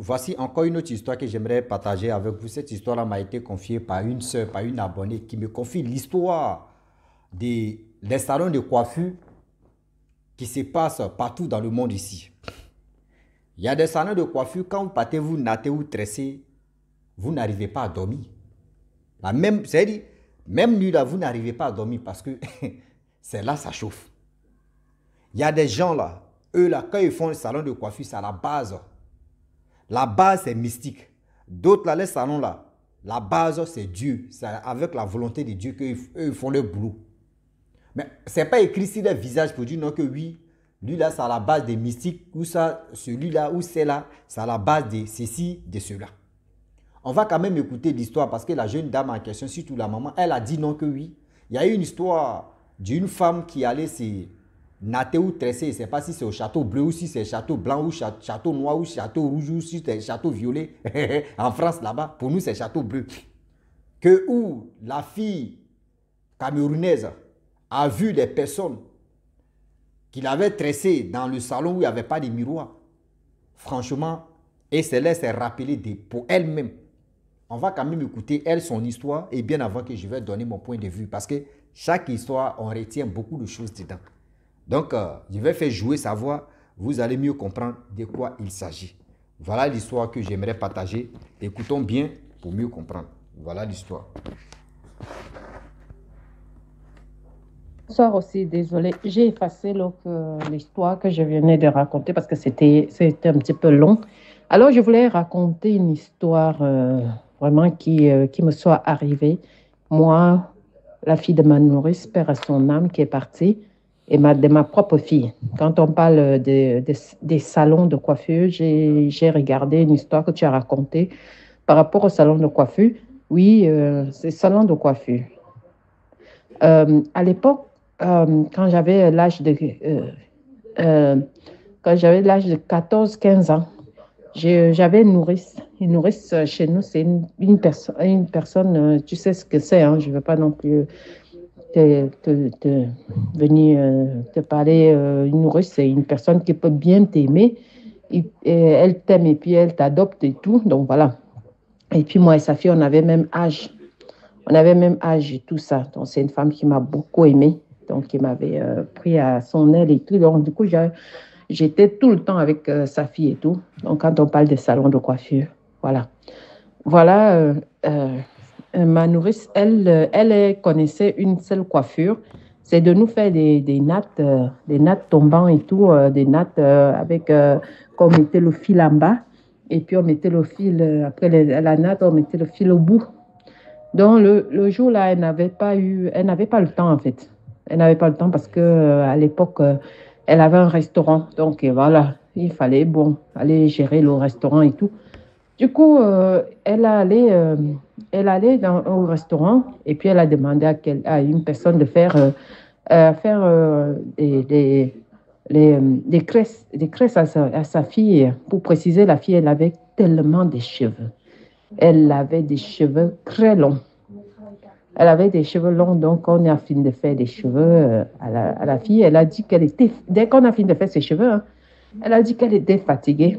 voici encore une autre histoire que j'aimerais partager avec vous. Cette histoire-là m'a été confiée par une sœur, par une abonnée qui me confie l'histoire des salons de coiffure qui se passent partout dans le monde ici. Il y a des salons de coiffure, quand vous partez, vous nattez ou tressez, vous n'arrivez pas à dormir. C'est-à-dire, même nuit là, vous n'arrivez pas à dormir parce que c'est là, ça chauffe. Il y a des gens là, eux là, quand ils font le salon de coiffure, c'est à la base. La base, c'est mystique. D'autres là, les salons là, la base, c'est Dieu. C'est avec la volonté de Dieu qu'eux font le boulot. Mais ce n'est pas écrit sur le visage pour dire non que oui, lui là, c'est à la base des mystiques, ou ça, celui-là, ou c'est-là, c'est à la base de ceci, de cela. On va quand même écouter l'histoire parce que la jeune dame en question, surtout la maman, elle a dit non que oui. Il y a eu une histoire d'une femme qui allait se natter ou tresser. Je ne sais pas si c'est au château bleu ou si c'est château blanc ou château noir ou château rouge ou si c'est château violet. En France là-bas, pour nous c'est château bleu. Que où la fille camerounaise a vu des personnes qu'il avait tressées dans le salon où il n'y avait pas de miroir. Franchement, et cela s'est rappelé pour elle-même. On va quand même écouter, elle, son histoire, et bien avant que je vais donner mon point de vue, parce que chaque histoire, on retient beaucoup de choses dedans. Donc, je vais faire jouer sa voix, vous allez mieux comprendre de quoi il s'agit. Voilà l'histoire que j'aimerais partager. Écoutons bien pour mieux comprendre. Voilà l'histoire. Bonsoir aussi, désolé. J'ai effacé l'histoire que je venais de raconter parce que c'était un petit peu long. Alors, je voulais raconter une histoire vraiment qui me soit arrivée. Moi, la fille de ma nourrice, père à son âme, qui est partie, et de ma propre fille. Quand on parle des salons de coiffure, j'ai regardé une histoire que tu as racontée par rapport au salon de coiffure. Oui, c'est salon de coiffure. À l'époque, quand j'avais euh, l'âge de 14 15 ans, j'avais une nourrice chez nous, c'est une personne, tu sais ce que c'est, hein, je ne veux pas non plus venir te parler. Une nourrice, c'est une personne qui peut bien t'aimer, et elle t'aime et puis elle t'adopte et tout, donc voilà. Et puis moi et sa fille, on avait même âge et tout ça. Donc, c'est une femme qui m'a beaucoup aimée, donc qui m'avait pris à son aile et tout. Donc, du coup, j'étais tout le temps avec sa fille et tout. Donc, quand on parle des salons de coiffure, voilà. Voilà, ma nourrice, elle connaissait une seule coiffure. C'est de nous faire des nattes tombant et tout, des nattes avec, qu'on mettait le fil en bas. Et puis, on mettait le fil, après la natte, on mettait le fil au bout. Donc, le jour-là, elle n'avait pas le temps, en fait. Elle n'avait pas le temps parce que, à l'époque, elle avait un restaurant. Donc, voilà, il fallait, bon, aller gérer le restaurant et tout. Du coup, elle allait au restaurant et puis elle a demandé à une personne de faire des tresses à sa fille. Pour préciser, la fille, elle avait tellement de cheveux. Elle avait des cheveux très longs. Elle avait des cheveux longs, donc on a fini de faire des cheveux à la fille. Elle a dit dès qu'on a fini de faire ses cheveux, hein, elle a dit qu'elle était fatiguée.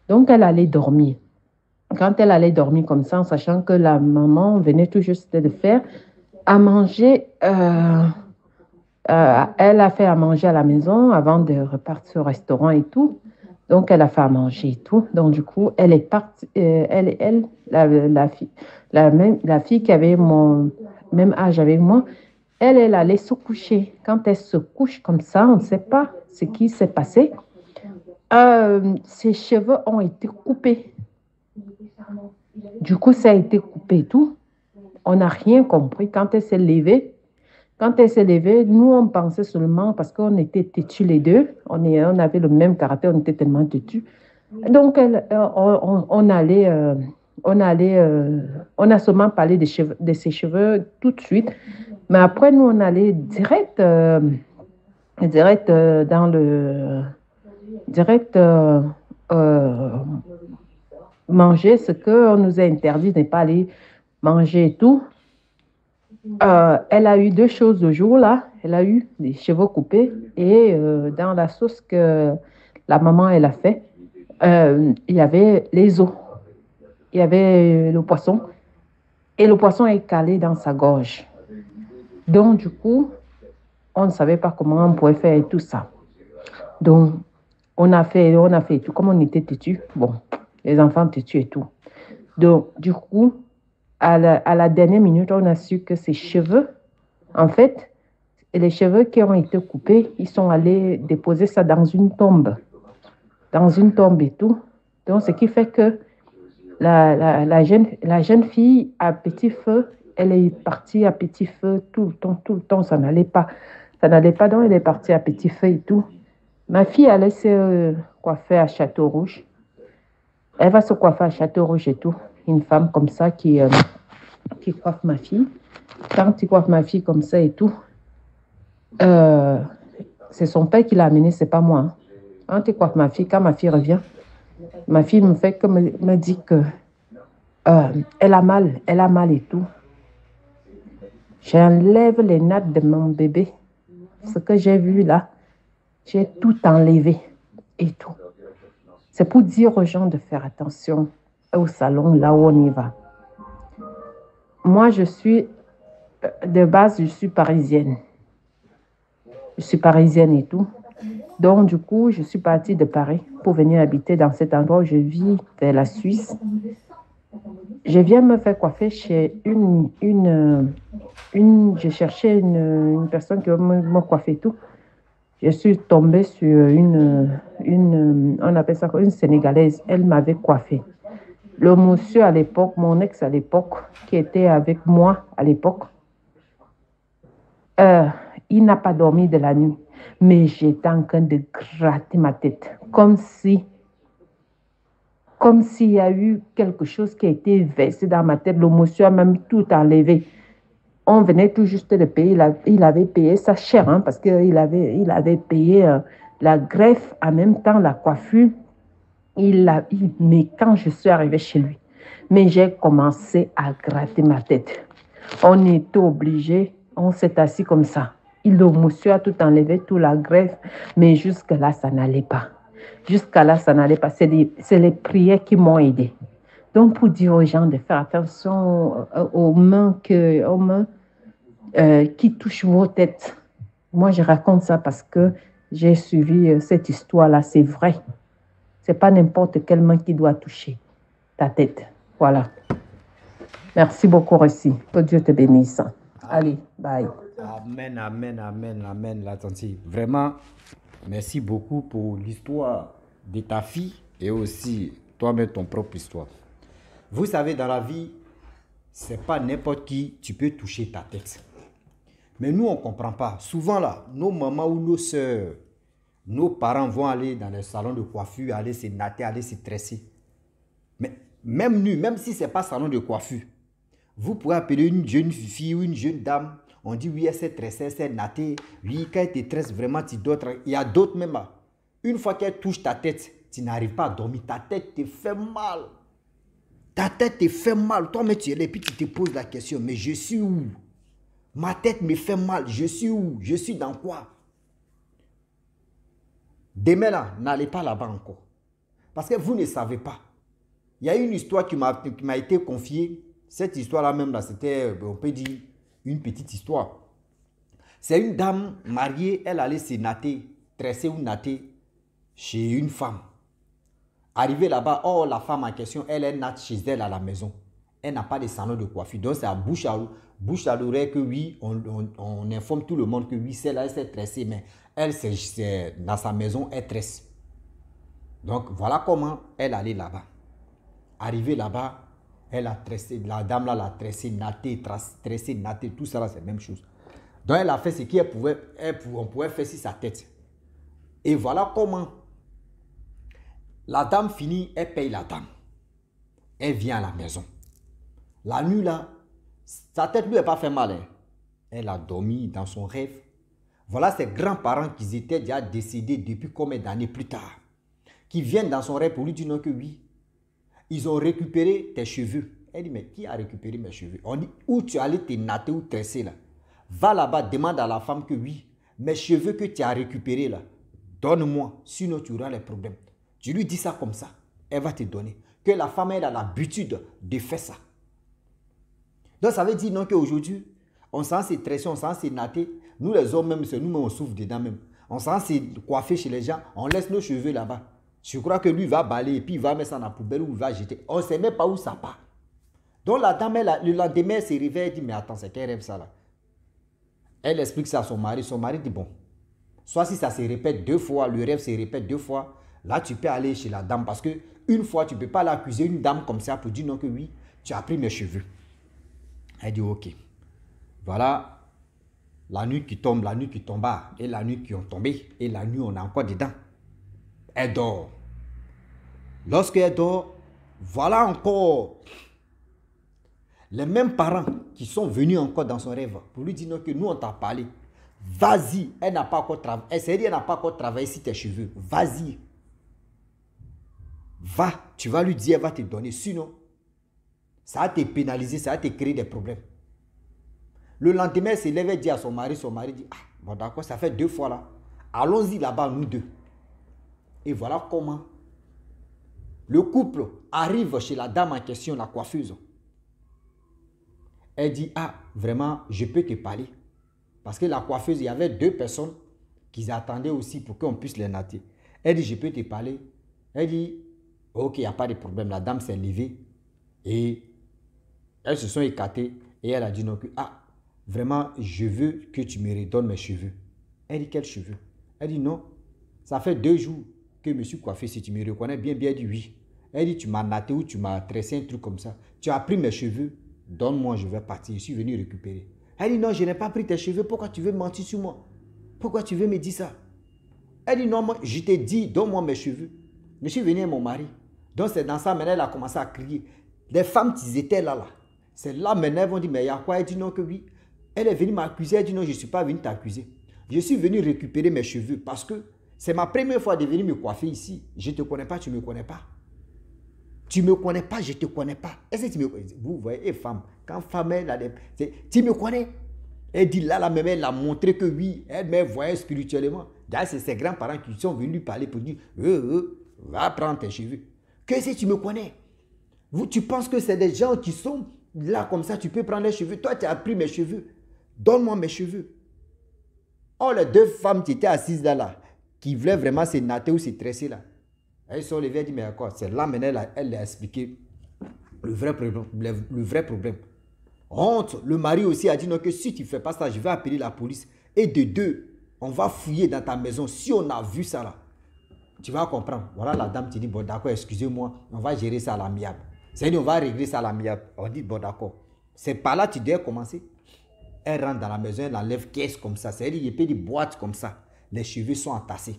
Donc elle allait dormir. Quand elle allait dormir comme ça, en sachant que la maman venait tout juste de faire à manger, elle a fait à manger à la maison avant de repartir au restaurant et tout. Donc, elle a fait à manger et tout. Donc, du coup, elle est partie, la fille qui avait mon même âge avec moi, elle allait se coucher. Quand elle se couche comme ça, on ne sait pas ce qui s'est passé. Ses cheveux ont été coupés. Du coup, ça a été coupé et tout. On n'a rien compris. Quand elle s'est levée, nous, on pensait seulement, parce qu'on était têtus les deux, on avait le même caractère, on était tellement têtus. Donc, on allait, on a seulement parlé de ses cheveux tout de suite. Mais après, nous, on allait dans direct euh, manger ce qu'on nous a interdit de ne pas aller manger et tout. Elle a eu deux choses le jour-là. Elle a eu des cheveux coupés et dans la sauce que la maman elle a fait, il y avait les os, il y avait le poisson, et le poisson est calé dans sa gorge. Donc, du coup, on ne savait pas comment on pouvait faire tout ça. Donc, on a fait tout. Comme on était têtus, bon, les enfants têtus et tout. Donc, du coup, à la dernière minute, on a su que ses cheveux, en fait, les cheveux qui ont été coupés, ils sont allés déposer ça dans une tombe et tout. Donc, ce qui fait que la jeune fille à petit feu, elle est partie à petit feu tout le temps, ça n'allait pas. Ça n'allait pas, donc elle est partie à petit feu et tout. Ma fille allait se coiffer à Château-Rouge. Elle va se coiffer à Château-Rouge et tout. Une femme comme ça qui coiffe ma fille. Quand tu coiffes ma fille comme ça et tout, euh, c'est son père qui l'a amenée, c'est pas moi. Hein. Quand tu coiffes ma fille, quand ma fille revient, ma fille me fait comme me dit que elle a mal et tout. J'enlève les nattes de mon bébé. Ce que j'ai vu là, j'ai tout enlevé et tout. C'est pour dire aux gens de faire attention au salon, là où on y va. Moi, de base, je suis parisienne. Je suis parisienne et tout. Donc, du coup, je suis partie de Paris pour venir habiter dans cet endroit où je vis, vers la Suisse. Je viens me faire coiffer chez je cherchais une personne qui va me coiffer et tout. Je suis tombée sur on appelle ça une Sénégalaise. Elle m'avait coiffée. Le monsieur à l'époque, mon ex à l'époque, qui était avec moi à l'époque, euh, il n'a pas dormi de la nuit. Mais j'étais en train de gratter ma tête, comme s'il y a eu quelque chose qui a été versé dans ma tête. Le monsieur a même tout enlevé. On venait tout juste de payer, il avait payé ça cher, hein, parce qu'il avait payé la greffe, en même temps la coiffure. Mais quand je suis arrivée chez lui, mais j'ai commencé à gratter ma tête. On était obligé, on s'est assis comme ça. Le monsieur a tout enlevé, toute la greffe, mais jusque-là, ça n'allait pas. Jusqu'à là, ça n'allait pas. C'est les prières qui m'ont aidé. Donc, pour dire aux gens de faire attention aux mains qui touchent vos têtes. Moi, je raconte ça parce que j'ai suivi cette histoire-là. C'est vrai. C'est pas n'importe quelle main qui doit toucher ta tête. Voilà. Merci beaucoup, Russie. Que Dieu te bénisse. Allez, bye. Amen, amen, amen, amen, la tante. Vraiment, merci beaucoup pour l'histoire de ta fille et aussi toi-même ton propre histoire. Vous savez, dans la vie, c'est pas n'importe qui tu peux toucher ta tête. Mais nous, on ne comprend pas. Souvent, là, nos mamans ou nos soeurs, nos parents vont aller dans les salons de coiffure, aller se natter, aller se tresser. Mais même nous, même si ce n'est pas salon de coiffure, vous pouvez appeler une jeune fille ou une jeune dame. On dit oui, elle s'est tressée, elle s'est nattée. Oui, quand elle te tresse vraiment, tu dois. Il y a d'autres même. Une fois qu'elle touche ta tête, tu n'arrives pas à dormir. Ta tête te fait mal. Ta tête te fait mal. Toi-même, tu es là et puis tu te poses la question, mais je suis où? Ma tête me fait mal. Je suis où? Je suis dans quoi? Demain là, n'allez pas là-bas encore. Parce que vous ne savez pas. Il y a une histoire qui m'a été confiée. Cette histoire-là même, là, c'était, on peut dire, une petite histoire. C'est une dame mariée, elle allait se natter, tresser ou natter chez une femme. Arrivée là-bas, oh, la femme en question, elle natte chez elle à la maison. Elle n'a pas de salon de coiffure. Donc, c'est à bouche à l'oreille que oui, on informe tout le monde que oui, celle-là, elle s'est tressée, mais elle, c'est dans sa maison, elle tresse. Donc, voilà comment elle allait là-bas. Arrivée là-bas, elle a tressé, la dame là l'a tressé, natté, tout ça, c'est la même chose. Donc, elle a fait ce qu'elle pouvait, on pouvait faire sur sa tête. Et voilà comment la dame finit, elle paye la dame. Elle vient à la maison. La nuit là, sa tête lui n'a pas fait mal. Hein. Elle a dormi dans son rêve. Voilà ses grands-parents qui étaient déjà décédés depuis combien d'années plus tard. Qui viennent dans son rêve pour lui dire non que oui. Ils ont récupéré tes cheveux. Elle dit, mais qui a récupéré mes cheveux? On dit, où tu allais te natter ou tresser là? Va là-bas, demande à la femme que oui, mes cheveux que tu as récupérés là, donne-moi, sinon tu auras les problèmes. Tu lui dis ça comme ça, elle va te donner. Que la femme, elle a l'habitude de faire ça. Donc, ça veut dire non qu'aujourd'hui, on s'en s'est tressé, on s'en s'est naté. Nous, les hommes, même, c'est nous-mêmes, on souffre dedans même. On s'en s'est coiffé chez les gens, on laisse nos cheveux là-bas. Je crois que lui va balayer et puis il va mettre ça dans la poubelle ou il va jeter. On ne sait même pas où ça part. Donc, la dame, le lendemain, elle se réveille et dit, mais attends, c'est quel rêve ça là? Elle explique ça à son mari. Son mari dit, bon, soit si ça se répète 2 fois, le rêve se répète 2 fois, là, tu peux aller chez la dame parce que une fois, tu ne peux pas l'accuser une dame comme ça pour dire non que oui, tu as pris mes cheveux. Elle dit, ok. Voilà, la nuit qui tombe, la nuit qui tomba, et la nuit qui ont tombé, et la nuit, on est encore dedans. Elle dort. Lorsqu'elle dort, voilà encore les mêmes parents qui sont venus encore dans son rêve pour lui dire non, que nous, on t'a parlé. Vas-y, elle n'a pas encore travaillé. Elle n'a pas encore travaillé sur tes cheveux. Vas-y. Va, tu vas lui dire, elle va te donner. Sinon, ça va te pénaliser, ça va te créer des problèmes. Le lendemain, elle se lève et dit à son mari dit, ah, bon d'accord, ça fait 2 fois là. Allons-y là-bas, nous 2. Et voilà comment le couple arrive chez la dame en question, la coiffeuse. Elle dit, ah, vraiment, je peux te parler. Parce que la coiffeuse, il y avait 2 personnes qui attendaient aussi pour qu'on puisse les natter. Elle dit, je peux te parler. Elle dit, ok, il n'y a pas de problème. La dame s'est levée et elles se sont écartées et elle a dit non, que, ah, vraiment, je veux que tu me redonnes mes cheveux. Elle dit, quels cheveux? Elle dit, non, ça fait 2 jours que je me suis coiffé. Si tu me reconnais bien, elle dit oui. Elle dit, tu m'as natté ou tu m'as tressé un truc comme ça. Tu as pris mes cheveux, donne-moi, je vais partir. Je suis venu récupérer. Elle dit, non, je n'ai pas pris tes cheveux. Pourquoi tu veux mentir sur moi? Pourquoi tu veux me dire ça? Elle dit, non, moi, je t'ai dit, donne-moi mes cheveux. Je suis venu à mon mari. Donc, c'est dans ça, maintenant, elle a commencé à crier. Les femmes qui étaient là. C'est là, maintenant, elles vont dire, mais il y a quoi? Elle dit, non, que oui. Elle est venue m'accuser. Elle dit, non, je ne suis pas venue t'accuser. Je suis venu récupérer mes cheveux parce que c'est ma première fois de venir me coiffer ici. Je ne te connais pas, tu ne me connais pas. Tu ne me connais pas, je ne te connais pas. Est-ce que tu me connais? Vous voyez, femme, quand femme, elle a des... Tu me connais? Elle dit, là, même, elle a montré que oui, elle me voyait spirituellement. D'ailleurs, c'est ses grands-parents qui sont venus lui parler pour dire, va prendre tes cheveux. Qu'est-ce que tu me connais? Tu penses que c'est des gens qui sont là comme ça, tu peux prendre les cheveux. Toi, tu as pris mes cheveux. Donne-moi mes cheveux. Oh, les 2 femmes qui étaient assises là, qui voulaient vraiment se natter ou se tresser là, elles sont levées et disent, mais d'accord, c'est là maintenant, elle a expliqué le vrai problème. Honte, le mari aussi a dit, non, que si tu ne fais pas ça, je vais appeler la police. Et de 2, on va fouiller dans ta maison. Si on a vu ça là, tu vas comprendre. Voilà, la dame te dit, bon d'accord, excusez-moi, on va gérer ça à l'amiable. C'est-à-dire, on va régler ça à l'amiable. On dit, bon d'accord. C'est par là que tu dois commencer. Elle rentre dans la maison, elle enlève caisse comme ça. C'est-à-dire, il y a des boîtes comme ça. Les cheveux sont entassés.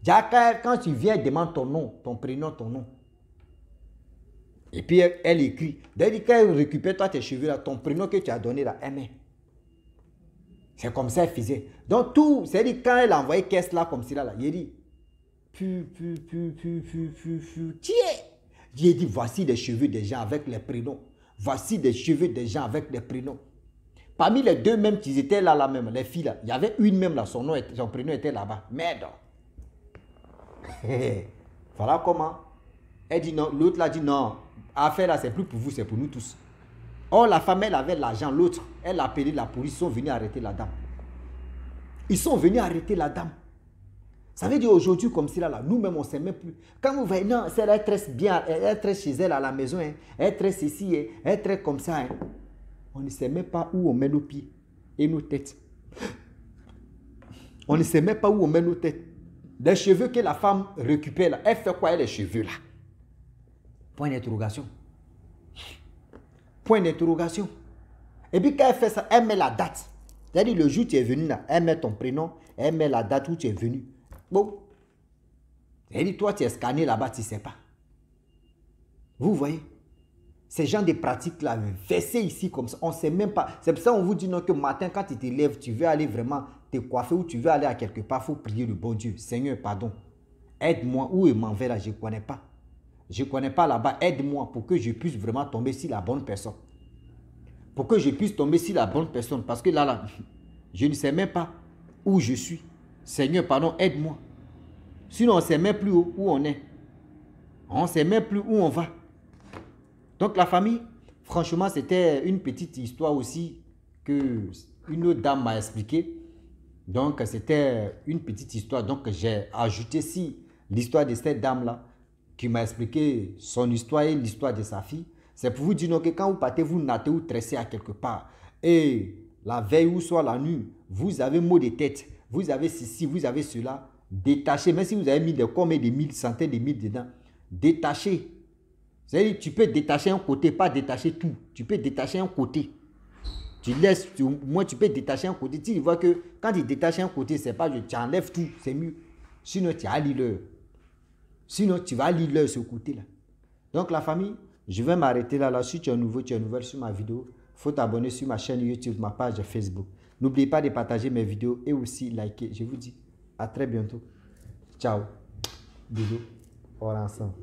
Quand tu viens, demande ton nom, ton prénom, ton nom. Et puis, elle écrit. D'ailleurs, quand elle récupère toi tes cheveux là, ton prénom que tu as donné là, elle met. C'est comme ça elle faisait. Donc, tout, c'est-à-dire, quand elle a envoyé caisse là, comme ça là, il dit, tiens. J'ai dit, voici des cheveux des gens avec les prénoms. Voici des cheveux des gens avec les prénoms. Parmi les 2 mêmes qui étaient là même, les filles là, il y avait une même là, son prénom était là-bas. Merde. Voilà comment. Elle dit non, l'autre là dit non. Affaire là, c'est plus pour vous, c'est pour nous tous. Or, la femme, elle avait l'argent. L'autre, elle a appelé la police, ils sont venus arrêter la dame. Ils sont venus arrêter la dame. Ça veut dire aujourd'hui, comme cela, là, nous-mêmes, on ne sait même plus. Quand vous voyez, non, elle tresse bien, elle tresse chez elle à la maison, hein, elle tresse ici, hein, elle tresse comme ça. Hein. On ne sait même pas où on met nos pieds et nos têtes. On ne sait même pas où on met nos têtes. Les cheveux que la femme récupère, là, elle fait quoi avec les cheveux là? Point d'interrogation. Point d'interrogation. Et puis quand elle fait ça, elle met la date. C'est-à-dire le jour où tu es venu là, elle met ton prénom, elle met la date où tu es venu. Bon. C'est-à-dire toi tu es scanné là-bas, tu ne sais pas. Vous voyez? Ces gens de pratiques là, versés ici comme ça, on ne sait même pas. C'est pour ça qu'on vous dit non, que matin quand tu te lèves, tu veux aller vraiment te coiffer ou tu veux aller à quelque part, il faut prier le bon Dieu. Seigneur, pardon. Aide-moi, où est m'en vais là, je ne connais pas. Je ne connais pas là-bas, aide-moi pour que je puisse vraiment tomber sur la bonne personne. Pour que je puisse tomber sur la bonne personne. Parce que là, je ne sais même pas où je suis. Seigneur, pardon, aide-moi. Sinon, on ne sait même plus où on est. On ne sait même plus où on va. Donc la famille, franchement, c'était une petite histoire aussi que une autre dame m'a expliqué. Donc c'était une petite histoire. Donc j'ai ajouté ici l'histoire de cette dame-là qui m'a expliqué son histoire et l'histoire de sa fille. C'est pour vous dire donc, que quand vous partez, vous natez ou tressez à quelque part. Et la veille ou soit la nuit, vous avez maux de tête. Vous avez ceci, vous avez cela. Détachez. Même si vous avez mis des combien de mille, centaines de mille dedans. Détachez. C'est-à-dire, tu peux détacher un côté, pas détacher tout. Tu peux détacher un côté. Tu laisses, moi, tu peux détacher un côté. Tu vois que quand tu détaches un côté, c'est pas que tu enlèves tout, c'est mieux. Sinon, tu as l'heure. Sinon, tu vas lire l'heure ce côté-là. Donc, la famille, je vais m'arrêter là. Si tu es nouveau, tu es nouvelle sur ma vidéo, il faut t'abonner sur ma chaîne YouTube, ma page Facebook. N'oubliez pas de partager mes vidéos et aussi liker. Je vous dis à très bientôt. Ciao. Bisous. On est ensemble.